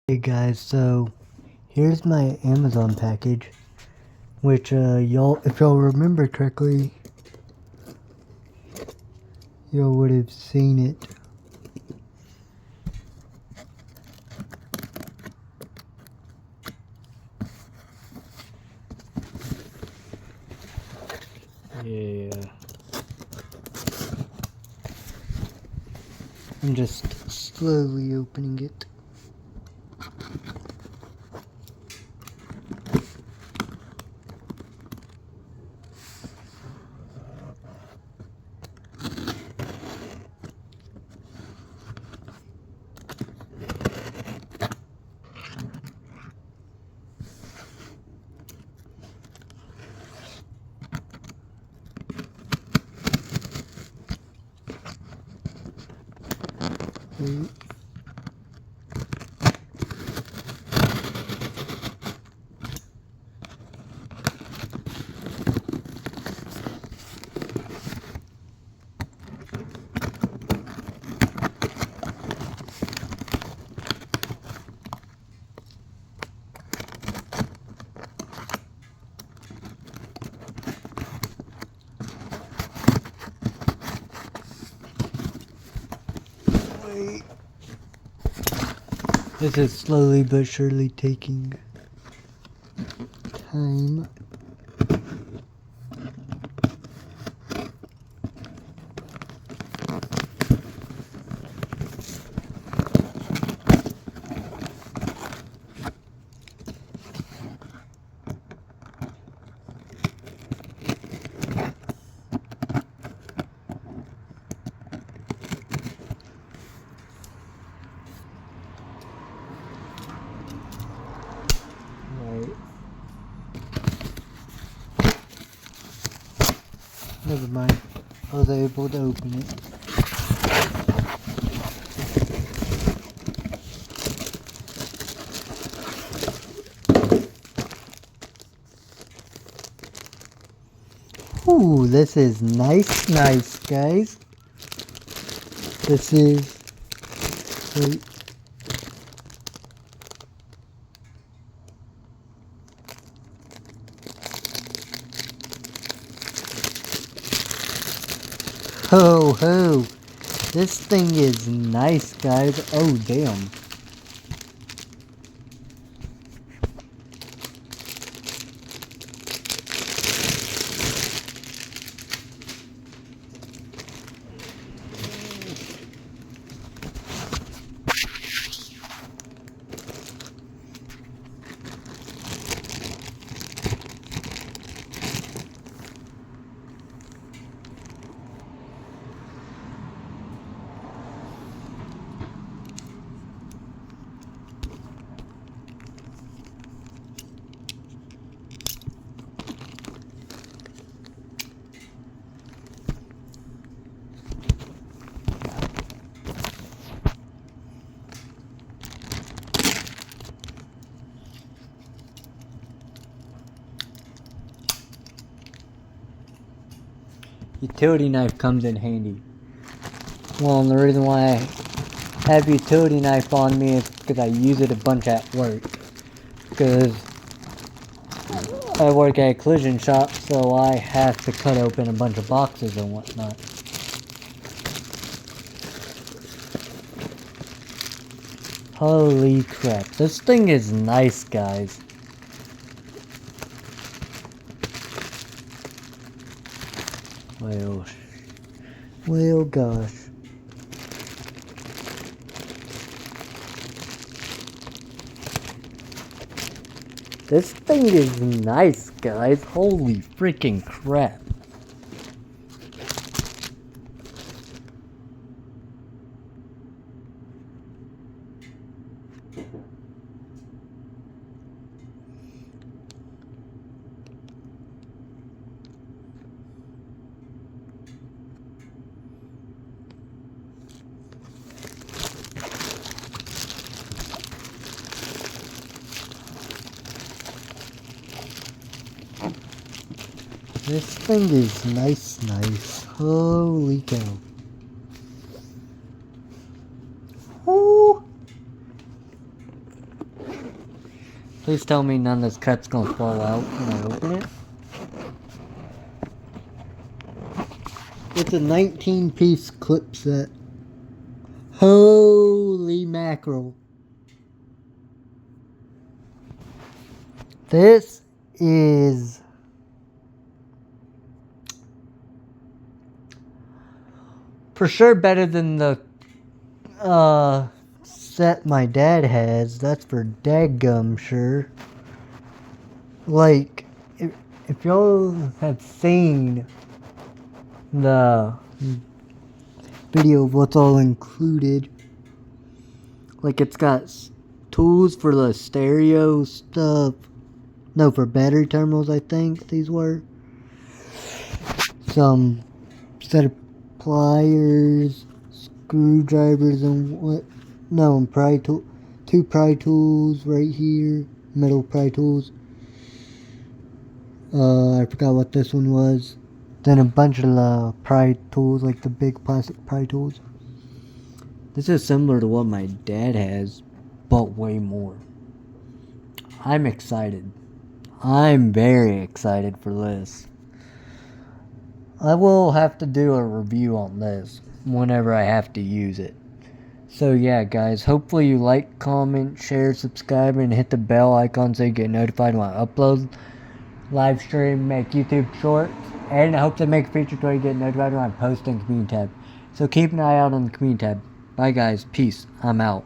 Hey guys, so here's my Amazon package, which if y'all remember correctly, y'all would have seen it. Yeah. I'm just slowly opening it. Wait. This is slowly but surely taking time. Right. Never mind. I was able to open it. Ooh, this is nice, guys. This is... Wait. Ho ho! This thing is nice, guys. Oh, damn. Utility knife comes in handy. Well, and the reason why I have utility knife on me is because I use it a bunch at work. Because I work at a collision shop, so I have to cut open a bunch of boxes and whatnot. Holy crap, this thing is nice, guys. Well, gosh. This thing is nice, guys. Holy freaking crap. This thing is nice. Holy cow. Ooh. Please tell me none of this cut's gonna fall out when I open it. It's a 19-piece clip set. Holy mackerel. This is for sure better than the set my dad has. That's for daggum sure. Like, if y'all have seen the video of what's all included, like it's got tools for the stereo stuff. No, for battery terminals, I think these were. Some set of pliers, screwdrivers, and what? No, and pry tool. 2 pry tools right here. Metal pry tools. I forgot what this one was. Then a bunch of pry tools, like the big plastic pry tools. This is similar to what my dad has, but way more. I'm excited. I'm very excited for this. I will have to do a review on this whenever I have to use it. So yeah, guys, hopefully you like, comment, share, subscribe, and hit the bell icon so you get notified when I upload, live stream, make YouTube shorts, and I hope to make a feature where you get notified when I post in the community tab. So keep an eye out on the community tab. Bye guys, peace, I'm out.